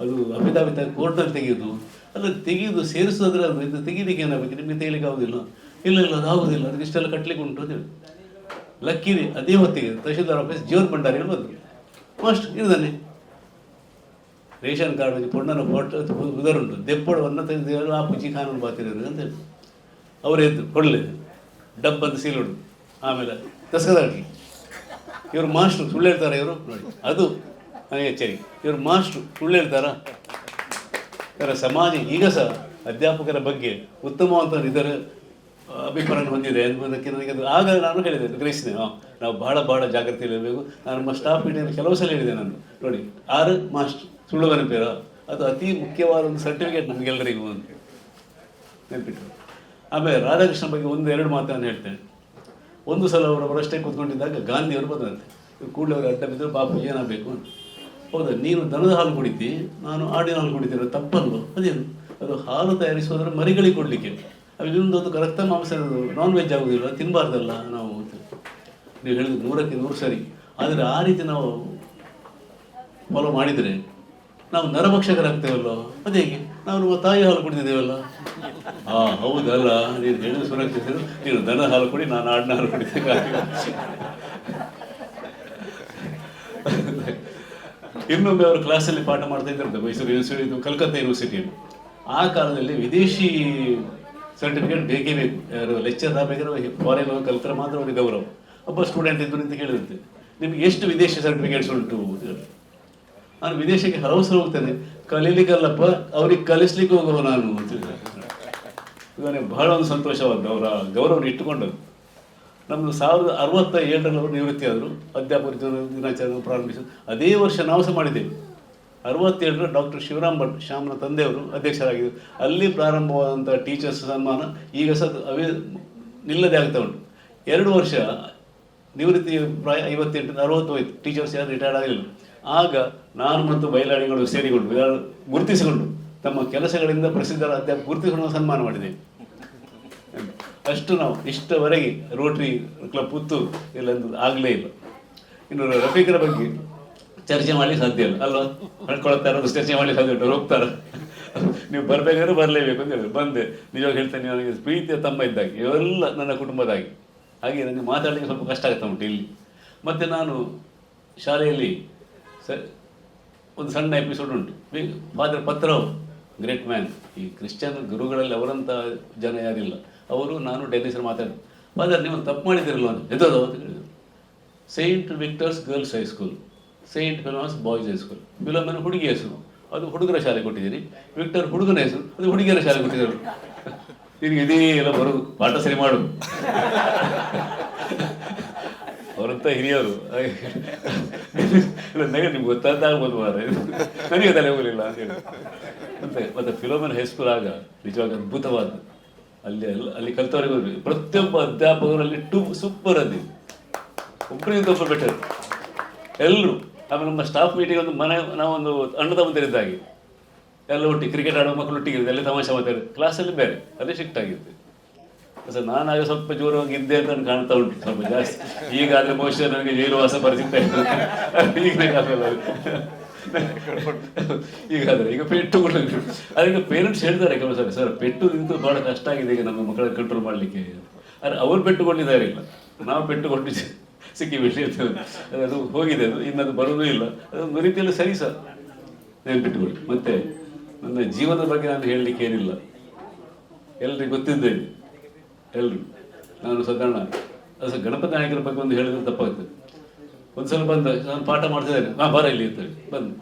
ಅದು ಅಮಿತಾಭಿತ ಕೋರ್ಟ್ನಲ್ಲಿ ತೆಗೆಯೋದು, ಅಲ್ಲ ತೆಗೆಯೋದು ಸೇರಿಸೋದ್ರೆ ಅದು ಇದು ತೆಗೀಲಿಕ್ಕೆ ಏನಾಗಬೇಕು, ನಿಮಗೆ ತೆಗಿಲಿಕ್ಕೆ ಆಗೋದಿಲ್ಲ. ಇಲ್ಲ ಅದು ಆಗೋದಿಲ್ಲ, ಅದಕ್ಕೆ ಇಷ್ಟೆಲ್ಲ ಕಟ್ಟಲಿಕ್ಕೆ ಉಂಟು ಅಂತ ಹೇಳಿ. ಲಕ್ಕಿದೆ ಅದೇ ಹೊತ್ತಿಗೆ ತಹಶೀಲ್ದಾರ್ ಆಫೀಸ್ ಜೀವನ ಭಂಡಾರಿಯಲ್ಲಿ ಬಂದರು. ಫಸ್ಟ್ ಇರ್ದಾನೆ ರೇಷನ್ ಕಾರ್ಡ್ ಪೊಣ್ಣನ ಫೋಟೋ ಉದರುಂಟು, ದೆಪ್ಪಡವನ್ನು ತೆಗೆದು ಆ ಪುಜಿ ಖಾನನ್ನು ಬಾತಿರೋದು ಅಂತೇಳಿ ಅವರು ಎದ್ದು ಕೊಡಲೆ ಡಬ್ಬಂತ ಸೀಲೋಡು. ಆಮೇಲೆ ದಸಗದಾಡ್ಲಿ ಇವರು ಮಾಸ್ಟ್ರು ಸುಳ್ಳು ಹೇಳ್ತಾರೆ, ಇವರು ನೋಡಿ ಅದು ನನಗೆ ಎಚ್ಚರಿಕೆ. ಇವರು ಮಾಸ್ಟ್ರು ಸುಳ್ಳು ಹೇಳ್ತಾರ? ಇವರ ಸಮಾಜ ಈಗ ಸಹ ಅಧ್ಯಾಪಕರ ಬಗ್ಗೆ ಉತ್ತಮವಾದ ಇದರ ಅಭಿಪ್ರಾಯ ಹೊಂದಿದೆ ಎಂಬುದಕ್ಕೆ ನನಗೆ ಅದು ಆಗ ನಾನು ಹೇಳಿದೆ, ಗ್ರಹಿಸಿದೆ. ನಾವು ಬಹಳ ಜಾಗ್ರತೆಯಲ್ಲಿರಬೇಕು. ನಾನು ನಮ್ಮ ಸ್ಟಾಫ್ ಮೀಟಿಂಗ್ ಕೆಲವು ಸಲ ಹೇಳಿದೆ ನಾನು, ನೋಡಿ 6 ಮಾಸ್ಟ್ರು ಸುಳ್ಳು ನೆನಪಿರ, ಅದು ಅತಿ ಮುಖ್ಯವಾದ ಒಂದು ಸರ್ಟಿಫಿಕೇಟ್ ನಮಗೆಲ್ಲರಿಗೂ ಅಂತ ನೆನಪಿಟ್ಟು. ಆಮೇಲೆ ರಾಧಾಕೃಷ್ಣ ಬಗ್ಗೆ 1-2 ಮಾತನ್ನು ಹೇಳ್ತೇನೆ. ಒಂದು ಸಲ ಅವರಷ್ಟೇ ಕೂತ್ಕೊಂಡಿದ್ದಾಗ ಗಾಂಧಿಯವರು ಬಂದಂತೆ. ಕೂಡಲೇ ಅವರು ಅಡ್ಡ ಬಿದ್ದರು, ಬಾಪು ಏನಾಗಬೇಕು ಅಂತ. ಹೌದಾ, ನೀನು ದನದ ಹಾಲು ಕುಡಿತಿ, ನಾನು ಆಡಿನ ಹಾಲು ಕುಡಿತೀನಿ, ತಪ್ಪಲ್ವ? ಅದೇನು ಅದು ಹಾಲು ತಯಾರಿಸೋದ್ರೆ ಮರಿಗಳಿಗೆ ಕೊಡಲಿಕ್ಕೆ, ಅದು ಇನ್ನೊಂದು ರಕ್ತ ಮಾಂಸ ನಾನ್ ವೆಜ್ ಆಗೋದಿಲ್ಲ, ತಿನ್ನಬಾರ್ದಲ್ಲ ನಾವು ಅಂತ. ನೀವು ಹೇಳಿದ್ರು 100ಕ್ಕೆ 100 ಸರಿ. ಆದರೆ ಆ ರೀತಿ ನಾವು ಫಾಲೋ ಮಾಡಿದರೆ ನಾವು ನರಭಕ್ಷಕರಾಗ್ತೇವಲ್ಲ. ಅದೇ ಹೇಗೆ? ನಾವು ನಮ್ಮ ತಾಯಿ ಹಾಲು ಕುಡಿದಿದ್ದೇವಲ್ಲ. ಹೌದಲ್ಲ, ನೀನು ಹೇಳಿದ ಸುರಕ್ಷಿತ, ನೀನು ದನ ಹಾಲು ಕುಡಿ, ನಾನು ಆಡಿನ ಹಾಲು ಕುಡಿತೇನೆ. ಇನ್ನೊಮ್ಮೆ ಅವರು ಕ್ಲಾಸಲ್ಲಿ ಪಾಠ ಮಾಡ್ತಾ ಇದ್ದಾರೆ ಮೈಸೂರು ಯೂನಿವರ್ಸಿಟಿ, ಕಲ್ಕತ್ತಾ ಯೂನಿವರ್ಸಿಟಿಯಲ್ಲಿ. ಆ ಕಾಲದಲ್ಲಿ ವಿದೇಶಿ ಸರ್ಟಿಫಿಕೇಟ್ ಬೇಕೇ ಬೇಕು. ಯಾರು ಲೆಕ್ಚರ್ ಆಗಬೇಕಾದ್ರೆ ಫಾರಿನ್ ಕಲ್ತರ ಮಾತ್ರ ಅವ್ರಿಗೆ ಗೌರವ. ಒಬ್ಬ ಸ್ಟೂಡೆಂಟ್ ಇದ್ದು ಅಂತ ಕೇಳಿರುತ್ತೆ, ನಿಮ್ಗೆ ಎಷ್ಟು ವಿದೇಶಿ ಸರ್ಟಿಫಿಕೇಟ್ಸ್ ಉಂಟು? ನಾನು ವಿದೇಶಕ್ಕೆ ಹಲವು ಸಲ ಹೋಗ್ತೇನೆ, ಕಲೀಲಿಕ್ಕಲ್ಲಪ್ಪ, ಅವ್ರಿಗೆ ಕಲಿಸ್ಲಿಕ್ಕೆ ಹೋಗುವ ನಾನು ಅಂತ ಹೇಳಿದ್ರೆ. ನನಗೆ ಬಹಳ ಒಂದು ಸಂತೋಷವಾದ ಅವರ ಗೌರವವನ್ನು ಇಟ್ಟುಕೊಂಡದ್ದು. ನಮ್ಮದು 1967ರಲ್ಲಿ ಅವರು ನಿವೃತ್ತಿ ಆದರು. ಅಧ್ಯಾಪಕ ದಿನಾಚರಣೆ ಪ್ರಾರಂಭಿಸಿದ್ರು. ಅದೇ ವರ್ಷ ನಾವು ಸಹ ಮಾಡಿದ್ದೇವೆ. 67ರಲ್ಲಿ ಡಾಕ್ಟರ್ ಶಿವರಾಮ್ ಭಟ್, ಶ್ಯಾಮನ ತಂದೆಯವರು ಅಧ್ಯಕ್ಷರಾಗಿದ್ದರು. ಅಲ್ಲಿ ಪ್ರಾರಂಭವಾದಂಥ ಟೀಚರ್ಸ್ ಸನ್ಮಾನ ಈಗ ಸಹ ನಿಲ್ಲದೆ ಆಗ್ತಾ ಉಂಟು. 2 ವರ್ಷ ನಿವೃತ್ತಿ, ಪ್ರಾಯ 58-60 ಹೋಯ್ತು. ಟೀಚರ್ಸ್ ಯಾರು ರಿಟೈರ್ಡ್ ಆಗಲಿಲ್ಲ. ಆಗ ನಾನು ಮತ್ತು ಬಯಲಾಳಿಗಳು ಸೇರಿಕೊಂಡು ಗುರುತಿಸಿಕೊಂಡು ತಮ್ಮ ಕೆಲಸಗಳಿಂದ ಪ್ರಸಿದ್ಧರ ಅಧ್ಯಾಪಕ ಗುರುತಿಸಿಕೊಂಡು ಸನ್ಮಾನ ಮಾಡಿದ್ದೇವೆ. ಅಷ್ಟು ನಾವು ಇಷ್ಟವರೆಗೆ ರೋಟ್ರಿ ಕ್ಲಬ್ ಪುತ್ತೂರು ಇಲ್ಲೊಂದು ಆಗಲೇ ಇಲ್ಲ. ಇನ್ನು ರಫೀಕರ ಬಗ್ಗೆ ಚರ್ಚೆ ಮಾಡಲಿಕ್ಕೆ ಸಾಧ್ಯ ಇಲ್ಲ ಅಲ್ವಾ? ಹೇಳ್ಕೊಳ್ತಾ ಇರೋದು ಚರ್ಚೆ ಮಾಡಲಿಕ್ಕೆ ಸಾಧ್ಯ ಉಂಟು, ಹೋಗ್ತಾರೆ. ನೀವು ಬರಬೇಕಾದ್ರೆ ಬರಲೇಬೇಕು ಅಂತ ಹೇಳಿದ್ರು. ಬಂದೆ. ನಿಜವಾಗಿ ಹೇಳ್ತೇನೆ, ನನಗೆ ಪ್ರೀತಿಯ ತಮ್ಮ ಇದ್ದಾಗಿ, ಇವೆಲ್ಲ ನನ್ನ ಕುಟುಂಬದಾಗಿ. ಹಾಗೆ ನನಗೆ ಮಾತಾಡಲಿಕ್ಕೆ ಸ್ವಲ್ಪ ಕಷ್ಟ ಆಗ್ತಾ ಉಂಟು ಇಲ್ಲಿ. ಮತ್ತು ನಾನು ಶಾಲೆಯಲ್ಲಿ ಒಂದು ಸಣ್ಣ ಎಪಿಸೋಡ್ ಉಂಟು. Father Patrao, great man. ಈ ಕ್ರಿಶ್ಚಿಯನ್ ಗುರುಗಳಲ್ಲಿ ಅವರಂಥ ಜನ ಯಾರಿಲ್ಲ. ಅವರು ನಾನು ಡೆಲ್ಲಿಸರ್ ಮಾತಾಡಿದ್ರು, ಫಾದರ್ ನೀವು ತಪ್ಪು ಮಾಡಿದಿರಲ್ವ ಅಂತ. ಎದೋದು ಅಂತ ಹೇಳಿದರು. Saint Victus girls high school, Saint Philomena boys high school. Philomena ಹುಡುಗಿ ಹೆಸರು, ಅದು ಹುಡುಗರ ಶಾಲೆ ಕೊಟ್ಟಿದ್ದೀರಿ. ವಿಕ್ಟರ್ ಹುಡುಗನ ಹೆಸರು, ಅದು ಹುಡುಗಿಯರ ಶಾಲೆ ಕೊಟ್ಟಿದ್ದರು. ನಿನಗೆ ಇದೇ ಎಲ್ಲ ಬರೋದು, ಪಾಠ ಸರಿ ಮಾಡು. ಅವರಂತ ಹಿರಿಯರು ಇಲ್ಲ, ನಿಮ್ಗೆ ಗೊತ್ತಾಗ್ಬೋದು ಮಾರ, ನನಗೆ ತಲೆ ಹೋಗಲಿಲ್ಲ ಅಂತ ಹೇಳಿ. ಮತ್ತೆ ಫಿಲೋಮಿನಾ ಹೈಸ್ಕೂಲ್ ಆಗ ನಿಜವಾಗಿ ಅದ್ಭುತವಾದ. ಅಲ್ಲಿ ಕಲಿತವರೆಗೂ ಪ್ರತಿಯೊಬ್ಬ ಅಧ್ಯಾಪಕರಲ್ಲಿ ಸೂಪರ್ ಅದಿ, ಒಬ್ಬರಿಂದ ಒಬ್ಬರು ಬೆಟರ್ ಎಲ್ಲರೂ. ಆಮೇಲೆ ನಮ್ಮ ಸ್ಟಾಫ್ ಮೀಟಿಂಗ್ ಒಂದು ಮನೆ, ನಾವೊಂದು ಅಣ್ಣ ತಮ್ಮಂದಿರಿದ್ದಾಗಿ ಎಲ್ಲ ಒಟ್ಟಿಗೆ ಕ್ರಿಕೆಟ್ ಆಡೋ ಮಕ್ಕಳು ಒಟ್ಟಿಗೆ ಅಲ್ಲಿ ತಮಾಷೆ ಮಾತಾಡಿ. ಕ್ಲಾಸಲ್ಲಿ ಬೇರೆ, ಅದೇ ಶಿಫ್ಟ್ ಆಗಿತ್ತು. ಸರ್ ನಾನಾಗ ಸ್ವಲ್ಪ ಜೋರಾಗಿದ್ದೆ ಅಂತ ನನಗೆ ಕಾಣ್ತಾ ಉಂಟು, ಸ್ವಲ್ಪ ಜಾಸ್ತಿ. ಈಗ ಆದರೆ ಬಹುಶಃ ನನಗೆ ಜೈಲುವಾಸ ಪರಿಸ್ಥಿತಿ ಈಗ ಆಗಲ್ಲ. ಈಗ ಪೆಟ್ಟು ಅದಕ್ಕೆ ಪೇರೆಂಟ್ಸ್ ಹೇಳ್ತಾರೆ ಕೆಲವು ಸರ್ ಪೆಟ್ಟು ನಿಂತು ಭಾಳ ಕಷ್ಟ ಆಗಿದೆ ಈಗ ನಮ್ಮ ಮಕ್ಕಳ ಕಂಟ್ರೋಲ್ ಮಾಡಲಿಕ್ಕೆ. ಆದರೆ ಅವ್ರು ಪೆಟ್ಟುಕೊಂಡಿದ್ದಾರೆ ಇಲ್ಲ, ನಾವು ಪೆಟ್ಟುಕೊಂಡಿದ್ದೇವೆ ಸಿಕ್ಕಿ ವಿಷಯ ಅದು ಹೋಗಿದೆ, ಅದು ಇನ್ನದು ಬರೋದೂ ಇಲ್ಲ. ಅದೊಂದು ರೀತಿಯಲ್ಲಿ ಸರಿ ಸರ್, ನೆನ್ಪಿಟ್ಟುಕೊಳ್ಳಿ. ಮತ್ತು ನನ್ನ ಜೀವನದ ಬಗ್ಗೆ ನಾನು ಹೇಳಲಿಕ್ಕೆ ಏನಿಲ್ಲ, ಎಲ್ರಿಗೂ ಗೊತ್ತಿದ್ದೇನೆ ಎಲ್ಲರೂ. ನಾನು ಸಾಧಾರಣ ಅದು ಗಣಪತಿ ನಾಯಕರ ಬಗ್ಗೆ ಒಂದು ಹೇಳಿದ್ರೆ ತಪ್ಪಾಗ್ತದೆ. ಒಂದು ಸಲ ಬಂದ ನಾನು ಪಾಠ ಮಾಡ್ತಿದ್ದೇನೆ, ಬರ ಇಲ್ಲಿ ಅಂತೇಳಿ ಬಂದು,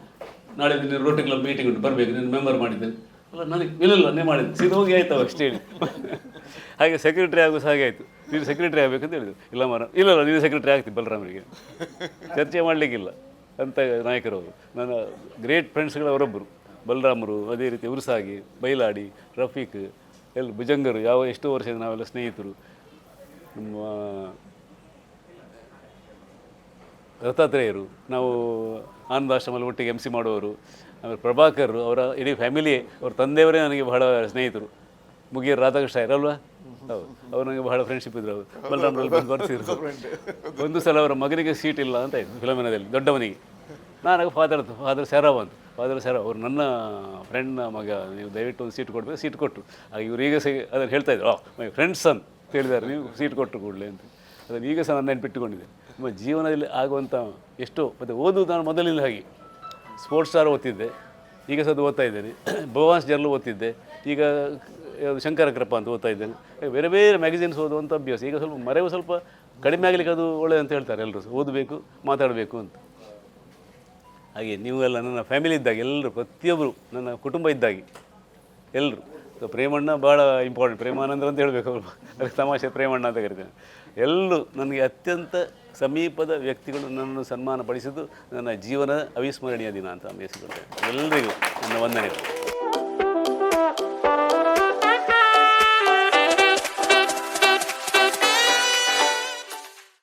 ನಾಳೆ ನೀನು ರೋಟರಿ ಕ್ಲಬ್ ಮೀಟಿಂಗ್ ಉಂಟು ಬರಬೇಕು, ನೀನು ಮೆಂಬರ್ ಮಾಡಿದ್ದೇನೆ. ಅಲ್ಲ ನನಗೆ ಇಲ್ಲ ನೀ ಮಾಡಿದ್ದೆ, ಸೀದಾ ಹೋಗಿ ಆಯ್ತು ಅಷ್ಟು ಹೇಳಿ. ಹಾಗೆ ಸೆಕ್ರೆಟ್ರಿ ಆಗೋ ಹಾಗೆ ಆಯಿತು, ನೀನು ಸೆಕ್ರೆಟ್ರಿ ಆಗಬೇಕಂತ ಹೇಳಿದ್ರು. ಇಲ್ಲ ನೀನು ಸೆಕ್ರೆಟ್ರಿ ಆಗ್ತೀವಿ ಬಲರಾಮರಿಗೆ, ಚರ್ಚೆ ಮಾಡಲಿಕ್ಕಿಲ್ಲ ಅಂತ ನಾಯಕರು ಅವರು. ನನ್ನ ಗ್ರೇಟ್ ಫ್ರೆಂಡ್ಸ್ಗಳವರೊಬ್ಬರು ಬಲರಾಮರು, ಅದೇ ರೀತಿ ಉರ್ಸಾಗಿ, ಬೈಲಾಡಿ, ರಫೀಕ್, ಎಲ್ಲ ಭುಜಂಗರು, ಎಷ್ಟೋ ವರ್ಷದಿಂದ ನಾವೆಲ್ಲ ಸ್ನೇಹಿತರು. ನಮ್ಮ ದತ್ತಾತ್ರೇಯರು, ನಾವು ಆನಂದಾಶ್ರಮಲ್ಲಿ ಒಟ್ಟಿಗೆ MC ಮಾಡುವವರು. ಆಮೇಲೆ ಪ್ರಭಾಕರ್, ಅವರ ಇಡೀ ಫ್ಯಾಮಿಲಿ, ಅವ್ರ ತಂದೆಯವರೇ ನನಗೆ ಬಹಳ ಸ್ನೇಹಿತರು. ಮುಗಿಯರ್ ರಾಧಾಕೃಷ್ಣ ಅಲ್ವಾ, ಹೌದು, ಅವ್ರು ನನಗೆ ಬಹಳ ಫ್ರೆಂಡ್ಶಿಪ್ ಇದ್ರು. ಅವರು ಬಲರಾಮರಲ್ಲಿ ಬಂದು ಬರ್ತಿದ್ರು. ಒಂದು ಸಲ ಅವರ ಮಗನಿಗೆ ಸೀಟ್ ಇಲ್ಲ ಅಂತ ಇತ್ತು ಫಿಲೋಮಿನಾದಲ್ಲಿ, ದೊಡ್ಡವನಿಗೆ. ನಾನು ಫಾದರ್ ಸೆರಾವ್ ಅಂತ, ಫಾದರ್ ಸೆರಾವ್ ಅವರು ನನ್ನ ಫ್ರೆಂಡ್ನ ಮಗ, ನೀವು ದಯವಿಟ್ಟು ಒಂದು ಸೀಟ್ ಕೊಡಬೇಕು. ಸೀಟ್ ಕೊಟ್ಟರು. ಆಗ ಇವರು ಈಗ ಅದನ್ನು ಹೇಳ್ತಾಯಿದ್ರು, ಮೈ ಫ್ರೆಂಡ್ಸ್ ಅಂತ ಹೇಳಿದ್ದಾರೆ, ನೀವು ಸೀಟ್ ಕೊಟ್ಟರು ಕೂಡಲೇ ಅಂತ. ಅದನ್ನು ಈಗ ಸಹ ನಾನು ನೆನಪಿಟ್ಟುಕೊಂಡಿದ್ದೆ. ನಮ್ಮ ಜೀವನದಲ್ಲಿ ಆಗುವಂಥ ಎಷ್ಟೋ, ಮತ್ತು ಓದುವುದು ನಾನು ಮೊದಲಿಂದ ಹಾಗೆ ಸ್ಪೋರ್ಟ್ಸ್ ಸ್ಟಾರ್ ಓದ್ತಿದ್ದೆ, ಈಗ ಸಹ ಓದ್ತಾ ಇದ್ದೇನೆ. ಭವಾನ್ಸ್ ಜರ್ನಲ್ ಓದ್ತಿದ್ದೆ, ಈಗ ಶಂಕರ ಕೃಪಾ ಅಂತ ಓದ್ತಾ ಇದ್ದೇನೆ. ಬೇರೆ ಬೇರೆ ಮ್ಯಾಗಝಿನ್ಸ್ ಓದುವಂಥ ಅಭ್ಯಾಸ. ಈಗ ಸ್ವಲ್ಪ ಮರೆವು ಸ್ವಲ್ಪ ಕಡಿಮೆ ಆಗಲಿಕ್ಕೆ ಅದು ಒಳ್ಳೆಯದು ಅಂತ ಹೇಳ್ತಾರೆ ಎಲ್ಲರೂ, ಓದಬೇಕು, ಮಾತಾಡಬೇಕು ಅಂತ. ಹಾಗೆ ನೀವೆಲ್ಲ ನನ್ನ ಫ್ಯಾಮಿಲಿ ಇದ್ದಾಗೆ, ಎಲ್ಲರೂ, ಪ್ರತಿಯೊಬ್ಬರು ನನ್ನ ಕುಟುಂಬ ಇದ್ದಾಗೆ ಎಲ್ಲರೂ. ಪ್ರೇಮಣ್ಣ ಭಾಳ ಇಂಪಾರ್ಟೆಂಟ್, ಪ್ರೇಮಾನಂದ್ರ ಅಂತ ಹೇಳಬೇಕು ಅವರು, ಅದಕ್ಕೆ ತಮಾಷೆ ಪ್ರೇಮಣ್ಣ ಅಂತ ಕರಿತೇನೆ. ಎಲ್ಲರೂ ನನಗೆ ಅತ್ಯಂತ ಸಮೀಪದ ವ್ಯಕ್ತಿಗಳು ನನ್ನನ್ನು ಸನ್ಮಾನ ಪಡಿಸಿದ್ದು ನನ್ನ ಜೀವನದ ಅವಿಸ್ಮರಣೀಯ ದಿನ ಅಂತ ಬಯಸಿಕೊಳ್ತೇನೆ. ಎಲ್ಲರಿಗೂ ನನ್ನ ವಂದನೆಗಳು.